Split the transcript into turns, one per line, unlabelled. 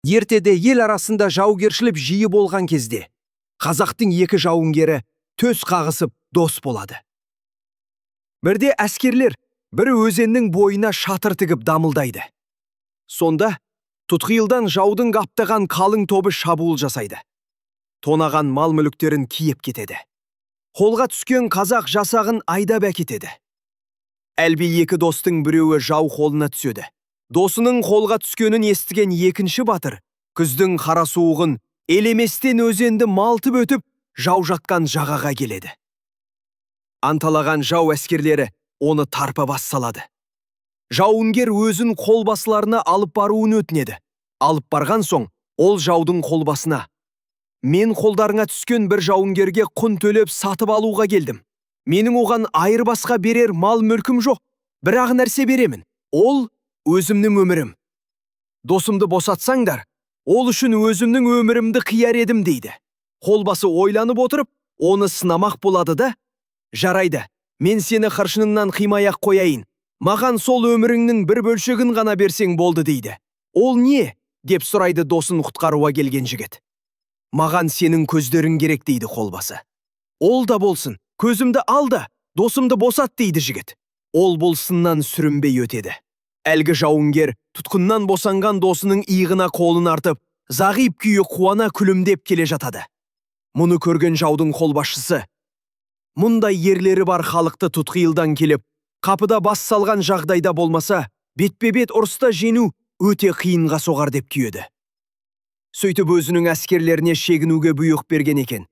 Ертеде ел арасында жаугершілік жиі болған кезде, қазақтың екі жауынгері төс қағысып дос болады. Бірде әскерлер бір өзеннің бойына шатыр тігіп дамылдайды. Сонда Тұтқиылдан жаудың қаптаған қалың тобы шабуыл жасайды. Тонаған мал мүліктерін киіп кетеді. Қолға түскен қазақ жасағын айдап әкетеді. Әлби екі достың біреуі жау қолына түседі. Досының қолға түскенін естіген екінші батыр, күздің қара суығын елеместен өзенді малтып өтіп, жау жатқан жағаға келеді. Анталаған жау әскерлері оны тарпа бас салады. Жауынгер өзін қолбасыларына алып баруын өтінеді. Алып барған соң, ол жаудың қолбасына: «Мен қолдарыңа түскен бір жауынгерге құн төлеп сатып алуға келдім. Менің оған айырбасқа берер мал мүлкім жоқ, бірақ нәрсе беремін. Ол өзімнің өмірім. Досымды босатсаңдар, ол үшін өзімнің өмірімді қияр едім» дейді. Қолбасы ойланып отырып, оны сынамақ болады да: «Жарайды, мен сені қыршыныңнан қимай-ақ қояйын. Маған сол өміріңнің бір бөлшегін ғана берсең болды» дейді. «Ол не?» деп сұрайды досын құтқаруға келген жігіт. «Маған сенің көздерің керек» дейді қолбасы. «Ол да болсын, көзімді ал да, досымды босат» дейді жігіт. Ол бұл сыннан сүрінбей өтеді. Әлгі жауынгер тұтқыннан босанған досының иығына қолын артып, зағип күйі қуана күлімдеп келе жатады. Мұны көрген жаудың қолбасшысы: «Мұндай ерлері бар халықты Тұтқиылдан келіп, қапыда бас салған жағдайда болмаса, бетпе-бет ұрыста жеңу өте қиынға соғар» деп түйеді. Сөйтіп өзінің әскерлеріне шегінуге бұйрық берген екен.